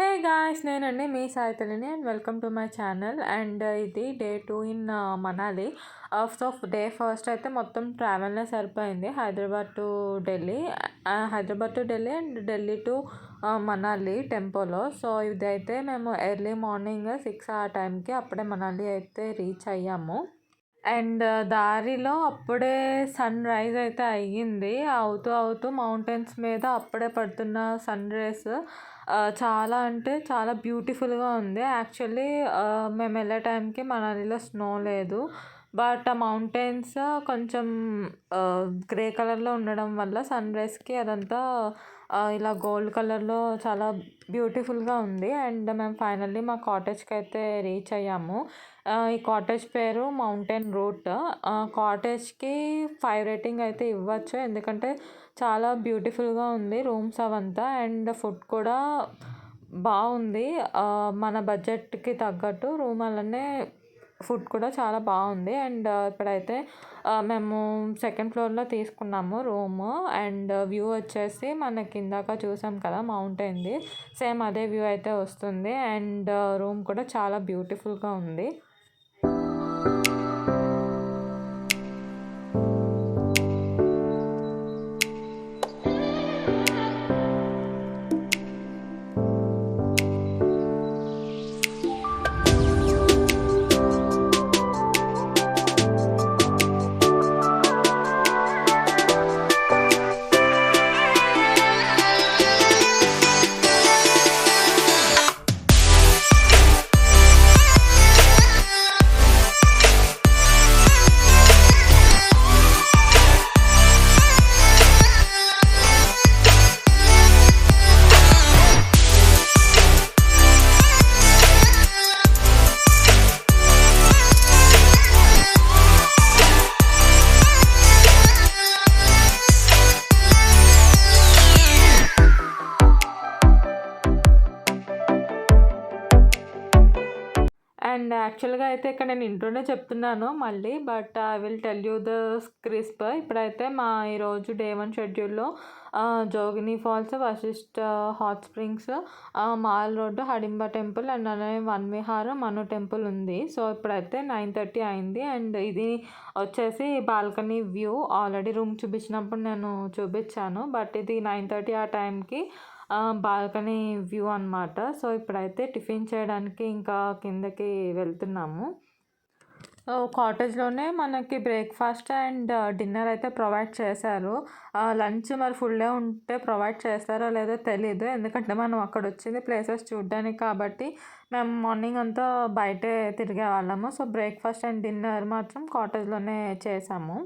హే guys, నేనండి మీ సాయితలిని and welcome to my channel. And ఇది day 2 in Manali. So day first అయితే మొత్తం ట్రావెల్నే సరిపోయింది. Hyderabad to Delhi and Delhi to Manali టెంపోలో. సో ఇదైతే మేము ఎర్లీ మార్నింగ్ 6 ఆ టైంకి అప్పుడే మనాలి అయితే రీచ్ అయ్యాము. అండ్ దారిలో అప్పుడే సన్ రైజ్ అయితే అయ్యింది. అవుతూ మౌంటైన్స్ మీద అప్పుడే పడుతున్న సన్ రేస్ చాలా అంటే చాలా బ్యూటిఫుల్గా ఉంది. యాక్చువల్లీ మేము వెళ్ళే టైంకి మనాలిలో స్నో లేదు. బట్ ఆ మౌంటైన్స్ కొంచెం గ్రే కలర్లో ఉండడం వల్ల సన్ రైజ్కి అదంతా ఇలా గోల్డ్ కలర్లో చాలా బ్యూటిఫుల్గా ఉంది. అండ్ మేము ఫైనల్లీ మా కాటేజ్కి అయితే రీచ్ అయ్యాము. ఈ కాటేజ్ పేరు మౌంటైన్ రూట్. కాటేజ్కి 5 రేటింగ్ అయితే ఇవ్వచ్చు, ఎందుకంటే చాలా బ్యూటిఫుల్గా ఉంది రూమ్స్ అవంతా. అండ్ ఫుడ్ కూడా బాగుంది. మన బడ్జెట్కి తగ్గట్టు రూమ్ అలానే ఫుడ్ కూడా చాలా బాగుంది. అండ్ ఇప్పుడైతే మేము సెకండ్ ఫ్లోర్లో తీసుకున్నాము రూము. అండ్ వ్యూ వచ్చేసి మనకి ఇందాక చూసాం కదా మౌంటైన్ది, సేమ్ అదే వ్యూ అయితే వస్తుంది. అండ్ రూమ్ కూడా చాలా బ్యూటిఫుల్గా ఉంది. అండ్ యాక్చువల్గా అయితే ఇక్కడ నేను ఇంట్లోనే చెప్తున్నాను మళ్ళీ, but I will tell you the crisp. ఇప్పుడైతే మా ఈరోజు డే 1 షెడ్యూల్లో Jogini falls, Vashisht hot springs, mall road, Hadimba temple and అలానే వన్ విహార్, మను టెంపుల్ ఉంది. సో ఇప్పుడైతే 9:30 అయింది. అండ్ ఇది వచ్చేసి బాల్కనీ వ్యూ. ఆల్రెడీ రూమ్ చూపించినప్పుడు నేను చూపించాను, బట్ ఇది 9:30 ఆ టైంకి బాల్కనీ వ్యూ అనమాట. సో ఇప్పుడైతే టిఫిన్ చేయడానికి ఇంకా కిందకి వెళ్తున్నాము. కాటేజ్లోనే మనకి బ్రేక్ఫాస్ట్ అండ్ డిన్నర్ అయితే ప్రొవైడ్ చేశారు. లంచ్ మరి ఫుల్ ఉంటే ప్రొవైడ్ చేస్తారో లేదో తెలీదు, ఎందుకంటే మనం అక్కడ వచ్చింది ప్లేసెస్ చూడడానికి కాబట్టి మేము మార్నింగ్ అంతా బయటే తిరిగే వాళ్ళము. సో బ్రేక్ఫాస్ట్ అండ్ డిన్నర్ మాత్రం కాటేజ్లోనే చేసాము.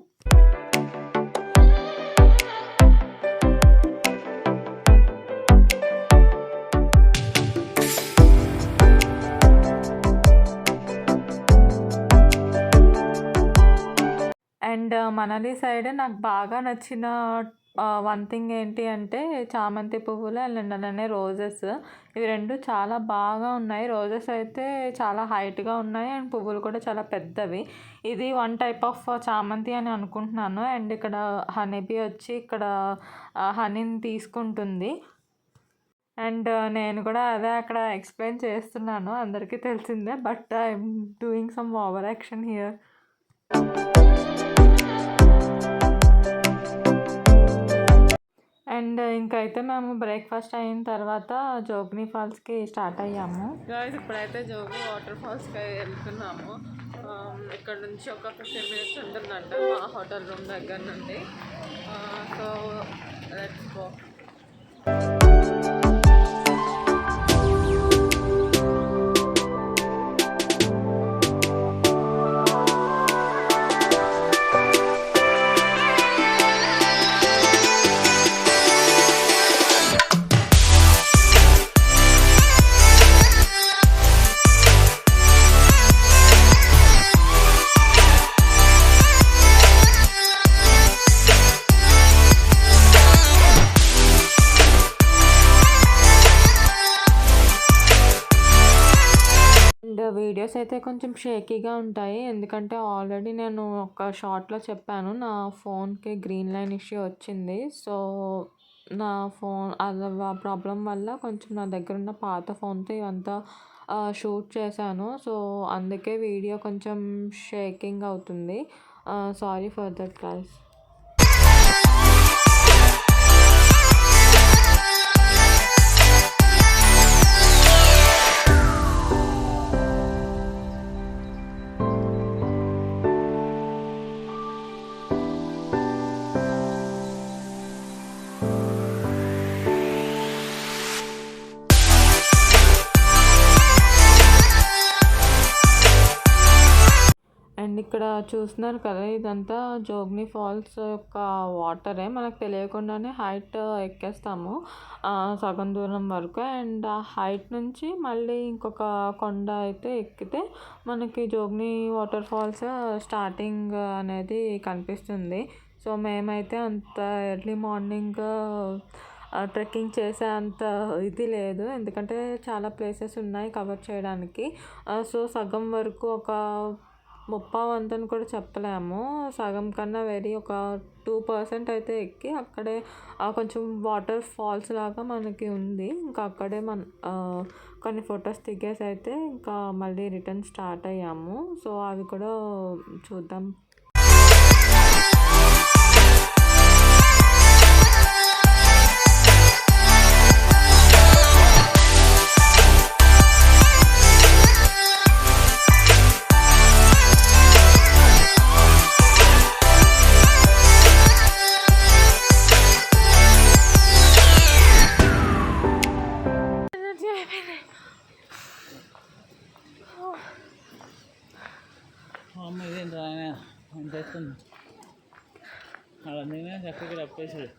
అండ్ మనాలి సైడ్ నాకు బాగా నచ్చిన వన్ థింగ్ ఏంటి అంటే చామంతి పువ్వులు అండ్ అలానే రోజెస్. ఇవి రెండు చాలా బాగా ఉన్నాయి. రోజెస్ అయితే చాలా హైట్గా ఉన్నాయి అండ్ పువ్వులు కూడా చాలా పెద్దవి. ఇది వన్ టైప్ ఆఫ్ చామంతి అని అనుకుంటున్నాను. అండ్ ఇక్కడ హనీబీ వచ్చి ఇక్కడ హనీని తీసుకుంటుంది. అండ్ నేను కూడా అదే అక్కడ ఎక్స్ప్లెయిన్ చేస్తున్నాను, అందరికీ తెలిసిందే, but I'm doing some over action here. And ఇంకైతే మేము బ్రేక్ఫాస్ట్ అయిన తర్వాత జోగిని ఫాల్స్కి స్టార్ట్ అయ్యాము. గాయ్స్, ఇప్పుడైతే జోగి వాటర్ ఫాల్స్కి వెళ్తున్నాము. ఇక్కడ నుంచి ఒక 15 minutes ఉంటుందంట మా హోటల్ రూమ్ దగ్గర నుండి. So let's go. వీడియోస్ అయితే కొంచెం షేకీగా ఉంటాయి, ఎందుకంటే ఆల్రెడీ నేను ఒక షార్ట్లో చెప్పాను నా ఫోన్కి గ్రీన్ లైన్ ఇష్యూ వచ్చింది. సో నా ఫోన్ అది ప్రాబ్లం వల్ల కొంచెం నా దగ్గర ఉన్న పాత ఫోన్తో ఇవంతా షూట్ చేశాను. సో అందుకే వీడియో కొంచెం షేకింగ్ అవుతుంది. Sorry for that guys. And ఇక్కడ చూస్తున్నారు కదా, ఇదంతా జోగిని ఫాల్స్ యొక్క వాటరే. మనకు తెలియకుండానే హైట్ ఎక్కేస్తాము సగం దూరం వరకు. అండ్ ఆ హైట్ నుంచి మళ్ళీ ఇంకొక కొండ అయితే ఎక్కితే మనకి జోగిని వాటర్ ఫాల్స్ స్టార్టింగ్ అనేది కనిపిస్తుంది. సో మేమైతే అంత ఎర్లీ మార్నింగ్ ట్రెక్కింగ్ చేసే అంత ఇది లేదు, ఎందుకంటే చాలా ప్లేసెస్ ఉన్నాయి కవర్ చేయడానికి. సో సగం వరకు ఒక ముప్పావంతని కూడా చెప్పలేము, సగం కన్నా ఒక 2% అయితే ఎక్కి అక్కడే కొంచెం వాటర్ ఫాల్స్ లాగా మనకి ఉంది. ఇంకా అక్కడే కొన్ని ఫొటోస్ దిగేసి అయితే ఇంకా మళ్ళీ రిటర్న్ స్టార్ట్ అయ్యాము. సో అవి కూడా చూద్దాం. ఇదేంటి ఆయన ఎంత వేస్తుంది అలానే చక్కగా అప్పేసాడు.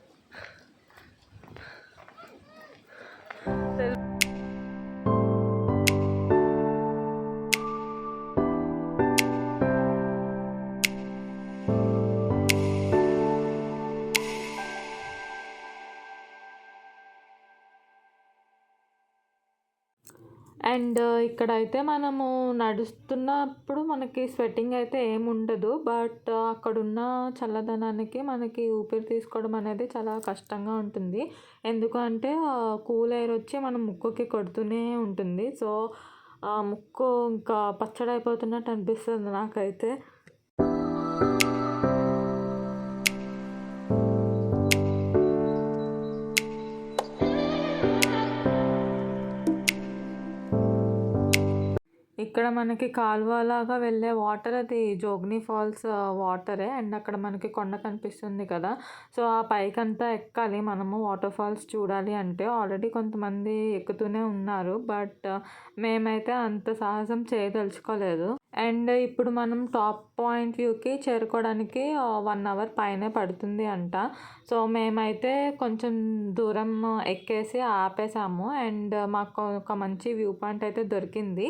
అండ్ ఇక్కడైతే మనము నడుస్తున్నప్పుడు మనకి స్వెట్టింగ్ అయితే ఏముండదు, బట్ అక్కడున్న చల్లదనానికి మనకి ఊపిరి తీసుకోవడం అనేది చాలా కష్టంగా ఉంటుంది. ఎందుకంటే కూల్ ఎయిర్ వచ్చి మన ముక్కుకి కొడుతూనే ఉంటుంది. సో ముక్కు ఇంకా పచ్చడైపోతున్నట్టు అనిపిస్తుంది నాకైతే. ఇక్కడ మనకి కాలువలాగా వెళ్ళే వాటర్ అది జోగిని ఫాల్స్ వాటరే. అండ్ అక్కడ మనకి కొండ కనిపిస్తుంది కదా, సో ఆ పైకంతా ఎక్కాలి మనము వాటర్ ఫాల్స్ చూడాలి అంటే. ఆల్రెడీ కొంతమంది ఎక్కుతూనే ఉన్నారు, బట్ మేమైతే అంత సాహసం చేయదలుచుకోలేదు. అండ్ ఇప్పుడు మనం టాప్ పాయింట్ వ్యూకి చేరుకోవడానికి 1 hour పైనే పడుతుంది అంట. సో మేమైతే కొంచెం దూరం ఎక్కేసి ఆపేసాము. అండ్ మాకు ఒక మంచి వ్యూ పాయింట్ అయితే దొరికింది.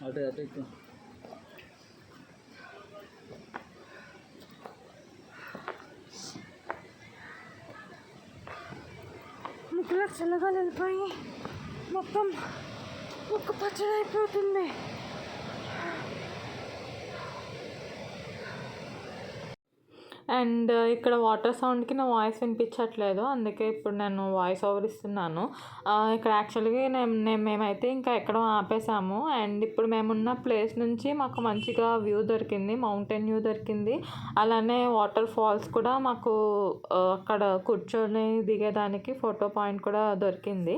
అటు అటు ఎక్కువ ముక్కులో చల్లగా వెళ్ళిపోయి మొత్తం ముక్కు పచ్చడైపోతుంది. అండ్ ఇక్కడ వాటర్ సౌండ్కి నా వాయిస్ వినిపించట్లేదు, అందుకే ఇప్పుడు నేను వాయిస్ ఓవర్ ఇస్తున్నాను. ఇక్కడ యాక్చువల్గా మేమైతే ఇంకా ఎక్కడో ఆపేసాము. అండ్ ఇప్పుడు మేమున్న ప్లేస్ నుంచి మాకు మంచిగా వ్యూ దొరికింది, మౌంటైన్ వ్యూ దొరికింది. అలానే వాటర్ ఫాల్స్ కూడా మాకు అక్కడ కూర్చొని దిగేదానికి ఫోటో పాయింట్ కూడా దొరికింది.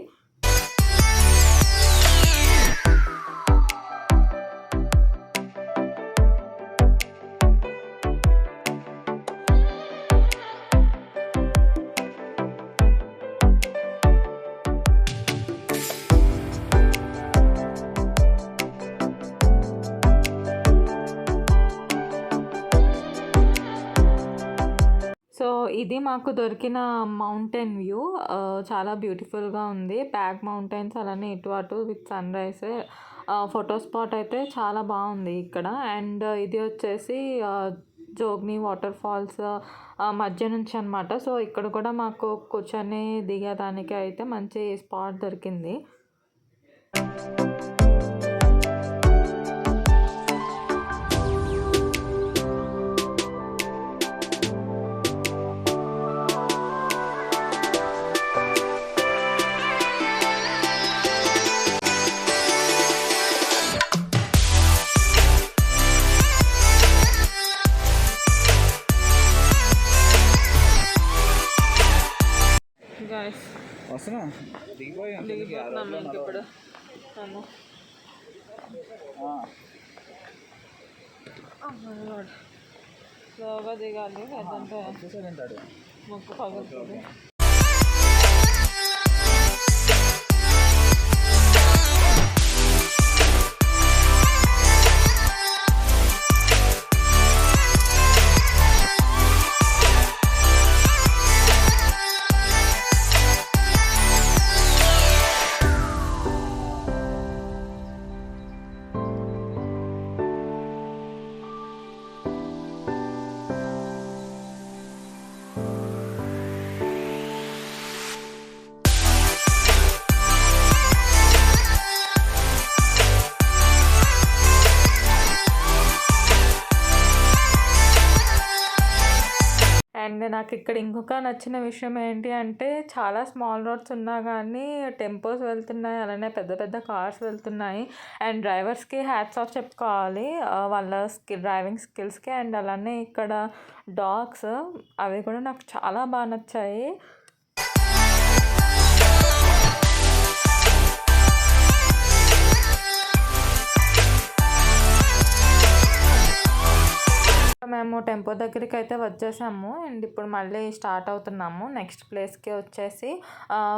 ఇది మాకు దొరికిన మౌంటైన్ వ్యూ. చాలా బ్యూటిఫుల్‌గా ఉంది. బ్యాక్ మౌంటైన్స్ అలానే ఇటు అటు విత్ సన్‌రైజ్. ఫోటో స్పాట్ అయితే చాలా బాగుంది ఇక్కడ. అండ్ ఇది వచ్చేసి జోగ్ని వాటర్ ఫాల్స్ మధ్య నుంచి అనమాట. సో ఇక్కడ కూడా మాకు కూర్చొని దిగేదానికి అయితే మంచి స్పాట్ దొరికింది. గైస్ వస్తున్నా దిగిపోతున్నాము ఇంకిప్పుడు. స్లోగా దిగాలి లేదంటే ముక్కు పగులుతుంది. అండ్ నాకు ఇక్కడ ఇంకొక నచ్చిన విషయం ఏంటి అంటే చాలా స్మాల్ రోడ్స్ ఉన్నా కానీ టెంపోస్ వెళ్తున్నాయి, అలానే పెద్ద పెద్ద కార్స్ వెళ్తున్నాయి. అండ్ డ్రైవర్స్కి హ్యాట్స్ ఆఫ్ చెప్పుకోవాలి వాళ్ళ డ్రైవింగ్ స్కిల్స్కి. అండ్ అలానే ఇక్కడ డాగ్స్ అవి కూడా నాకు చాలా బాగా నచ్చాయి. మేము టెంపో దగ్గరికి అయితే వచ్చేసాము. అండ్ ఇప్పుడు మళ్ళీ స్టార్ట్ అవుతున్నాము. నెక్స్ట్ ప్లేస్కి వచ్చేసి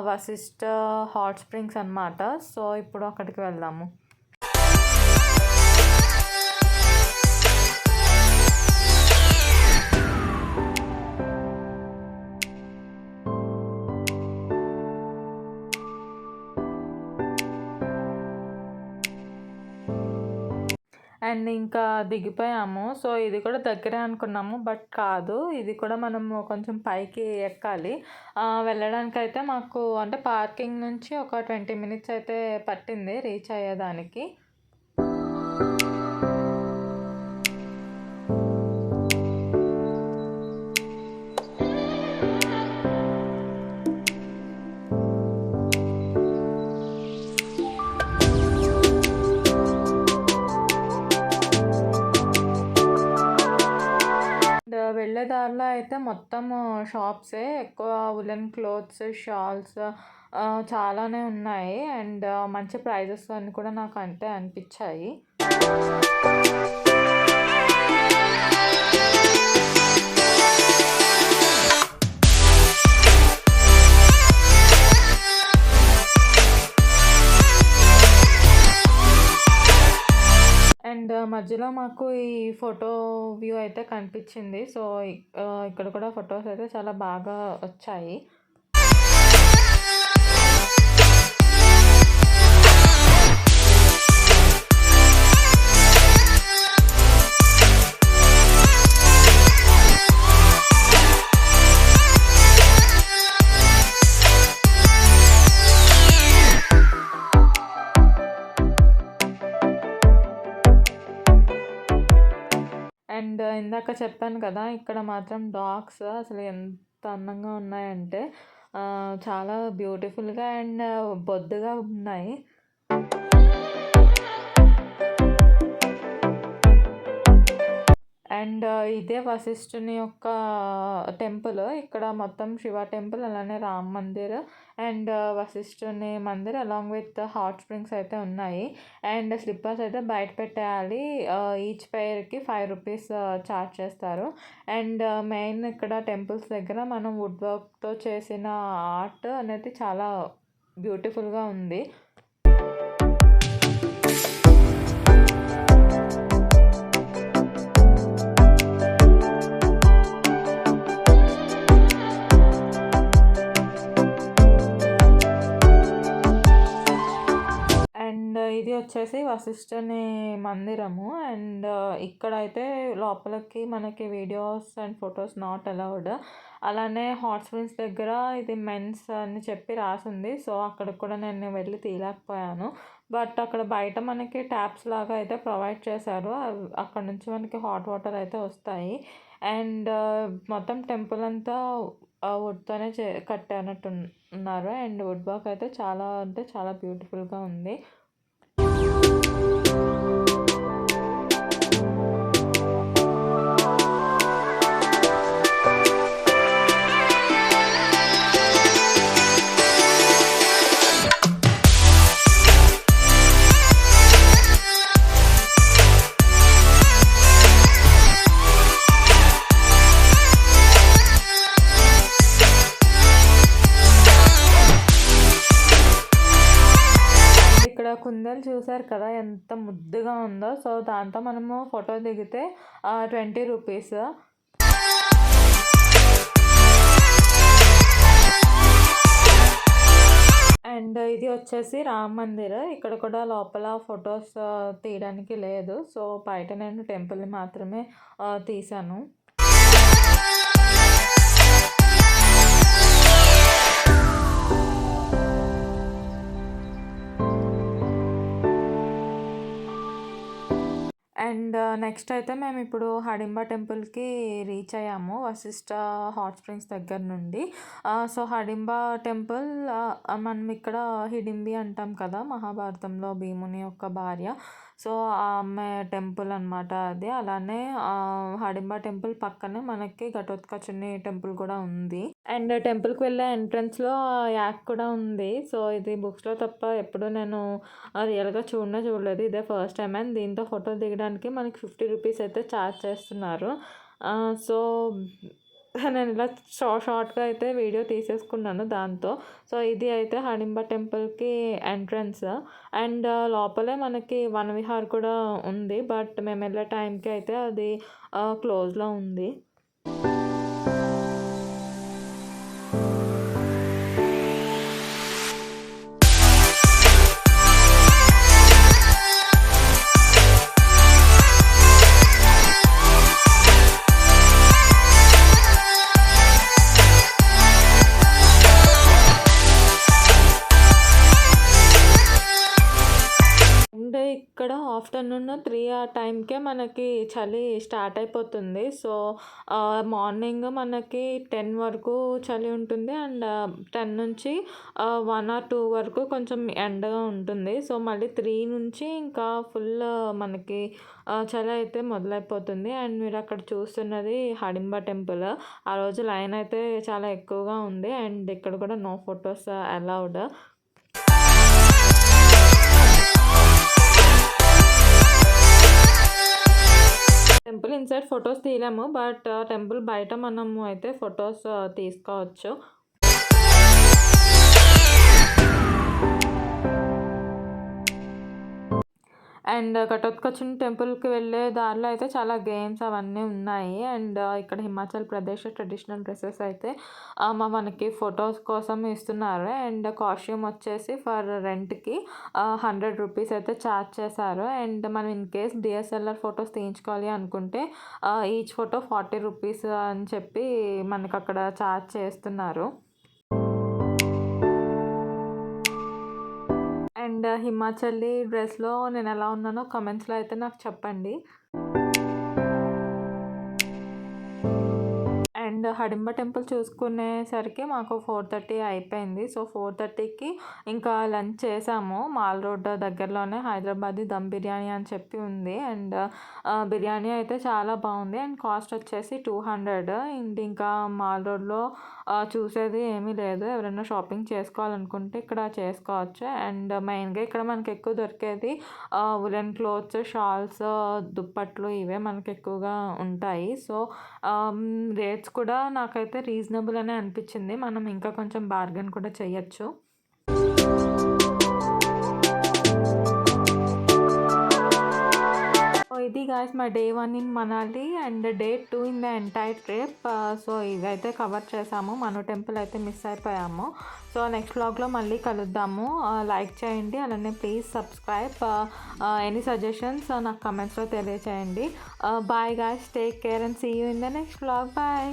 వశిష్ఠ హాట్ స్ప్రింగ్స్ అనమాట. సో ఇప్పుడు అక్కడికి వెళ్దాము. అండ్ ఇంకా దిగిపోయాము. సో ఇది కూడా దగ్గరే అనుకున్నాము, బట్ కాదు. ఇది కూడా మనము కొంచెం పైకి ఎక్కాలి. వెళ్ళడానికి అయితే మాకు అంటే పార్కింగ్ నుంచి ఒక 20 minutes అయితే పట్టింది రీచ్ అయ్యేదానికి. వెళ్ళే దారిలో అయితే మొత్తం షాప్సే, ఎక్కువ ఉలెన్ క్లోత్స్, షాల్స్ చాలానే ఉన్నాయి. అండ్ మంచి ప్రైజెస్ అని కూడా నాకు అంటే అనిపించాయి. అండ్ మధ్యలో మాకు ఈ ఫోటో వ్యూ అయితే కనిపించింది. సో ఇక్కడ కూడా ఫొటోస్ అయితే చాలా బాగా వచ్చాయి. అండ్ ఇందాక చెప్పాను కదా, ఇక్కడ మాత్రం డాగ్స్ అసలు ఎంత అందంగా ఉన్నాయంటే చాలా బ్యూటిఫుల్గా అండ్ బొద్దుగా ఉన్నాయి. అండ్ ఇదే వశిష్ఠుని యొక్క టెంపుల్. ఇక్కడ మొత్తం శివ టెంపుల్, అలానే రామ్ మందిర్ అండ్ వశిష్ఠుని Mandir along with hot springs అయితే ఉన్నాయి. అండ్ స్లిప్పర్స్ అయితే బయట పెట్టేయాలి. ఈచ్ పెయిర్కి 5 rupees ఛార్జ్ చేస్తారు. అండ్ మెయిన్ ఇక్కడ టెంపుల్స్ దగ్గర మనం వుడ్ వర్క్తో చేసిన ఆర్ట్ అనేది చాలా బ్యూటిఫుల్గా ఉంది. వచ్చేసి వశిష్ఠుని మందిరము. అండ్ ఇక్కడైతే లోపలికి మనకి videos and photos not allowed. అలానే హాట్ స్ప్రింగ్స్ దగ్గర ఇది మెన్స్ అని చెప్పి రాసింది. సో అక్కడికి కూడా నేను వెళ్ళి తీయలేకపోయాను. బట్ అక్కడ బయట మనకి ట్యాప్స్ లాగా అయితే ప్రొవైడ్ చేశారు. అక్కడ నుంచి మనకి హాట్ వాటర్ అయితే వస్తాయి. అండ్ మొత్తం టెంపుల్ అంతా వుడ్తోనే కట్టినట్టు ఉన్నారు. అండ్ వుడ్ వర్క్ అయితే చాలా అంటే చాలా బ్యూటిఫుల్గా ఉంది. కుందేలు చూసారు కదా ఎంత ముద్దుగా ఉందో. సో దాంతో మనము ఫోటో దిగితే 20 రూపీస్. అండ్ ఇది వచ్చేసి రామ్ మందిర్. ఇక్కడ కూడా లోపల ఫొటోస్ తీయడానికి లేదు. సో బయట నేను టెంపుల్ని మాత్రమే తీసాను. అండ్ నెక్స్ట్ అయితే మేము ఇప్పుడు హడింబా టెంపుల్కి రీచ్ అయ్యాము వశిష్ఠ హాట్ స్ప్రింగ్స్ దగ్గర నుండి. సో హడింబా టెంపుల్ మనం ఇక్కడ హిడింబి అంటాం కదా, మహాభారతంలో భీముని యొక్క భార్య. సో ఆమె టెంపుల్ అనమాట అది. అలానే హడింబా టెంపుల్ పక్కనే మనకి ఘటోత్కచుని టెంపుల్ కూడా ఉంది. అండ్ టెంపుల్కి వెళ్ళే ఎంట్రన్స్లో యాక్ కూడా ఉంది. సో ఇది బుక్స్లో తప్ప ఎప్పుడు నేను రియల్గా చూడలేదు. ఇదే ఫస్ట్ టైం. అండ్ దీంతో ఫోటో దిగడానికి మనకి 50 రూపీస్ అయితే ఛార్జ్ చేస్తున్నారు. సో నేను ఇలా షార్ట్గా అయితే వీడియో తీసేసుకున్నాను దాంతో. సో ఇది అయితే హడింబా టెంపుల్కి ఎంట్రన్స్. అండ్ లోపలే మనకి వనవిహార్ కూడా ఉంది. బట్ మేము వెళ్ళే టైంకి అయితే అది క్లోజ్లో ఉంది. ఇక్కడ ఆఫ్టర్నూన్ 3 ఆ టైంకే మనకి చలి స్టార్ట్ అయిపోతుంది. సో మార్నింగ్ మనకి 10 వరకు చలి ఉంటుంది. అండ్ 10 నుంచి 1 or 2 వరకు కొంచెం ఎండగా ఉంటుంది. సో మళ్ళీ 3 నుంచి ఇంకా ఫుల్ మనకి చలి అయితే మొదలైపోతుంది. అండ్ మీరు అక్కడ చూస్తున్నది హడింబా టెంపుల్. ఆ రోజు లైన్ అయితే చాలా ఎక్కువగా ఉంది. అండ్ ఇక్కడ కూడా no photos allowed. Temple inside photos తీయలేము. బట్ టెంపుల్ బయట మనము అయితే ఫొటోస్ తీసుకోవచ్చు. అండ్ ఘటోత్కచుని టెంపుల్కి వెళ్ళే దారిలో అయితే చాలా గేమ్స్ అవన్నీ ఉన్నాయి. అండ్ ఇక్కడ హిమాచల్ ప్రదేశ్ ట్రెడిషనల్ డ్రెస్సెస్ అయితే మనకి ఫొటోస్ కోసం ఇస్తున్నారు. అండ్ కాస్ట్యూమ్ వచ్చేసి ఫర్ రెంట్కి 100 రూపీస్ అయితే ఛార్జ్ చేశారు. అండ్ మనం ఇన్ కేస్ DSLR ఫొటోస్ తీయించుకోవాలి అనుకుంటే ఈచ్ ఫోటో 40 రూపీస్ అని చెప్పి మనకు అక్కడ ఛార్జ్ చేస్తున్నారు. అండ్ హిమాచల్లీ డ్రెస్లో నేను ఎలా ఉన్నానో కామెంట్స్లో అయితే నాకు చెప్పండి. అండ్ హడింబా టెంపుల్ చూసుకునేసరికి మాకు 4:30 అయిపోయింది. సో 4:30కి ఇంకా లంచ్ చేసాము. మాల్ రోడ్ దగ్గరలోనే హైదరాబాదీ దమ్ బిర్యానీ అని చెప్పి ఉంది. అండ్ బిర్యానీ అయితే చాలా బాగుంది. అండ్ కాస్ట్ వచ్చేసి 200. అండ్ ఇంకా మాల్ రోడ్లో చూసేది ఏమీ లేదు. ఎవరైనా షాపింగ్ చేసుకోవాలనుకుంటే ఇక్కడ చేసుకోవచ్చు. అండ్ మెయిన్గా ఇక్కడ మనకి ఎక్కువ దొరికేది ఉలెన్ క్లోత్స్, షాల్స్, దుప్పట్లు ఇవే మనకి ఎక్కువగా ఉంటాయి. సో రేట్స్ కూడా నాకైతే రీజనబుల్ అనే అనిపించింది. మనం ఇంకా కొంచెం బార్గెన్ కూడా చేయొచ్చు. ఇది guys my day 1 in Manali and day 2 in the entire trip. So ఇవైతే కవర్ చేసాము. మను టెంపుల్ అయితే మిస్ అయిపోయాము. సో నెక్స్ట్ వ్లాగ్లో మళ్ళీ కలుద్దాము. లైక్ చేయండి, అలానే ప్లీజ్ సబ్స్క్రైబ్. ఎనీ సజెషన్స్ నాకు కమెంట్స్లో తెలియచేయండి. Bye guys, take care and see you in the next vlog. Bye.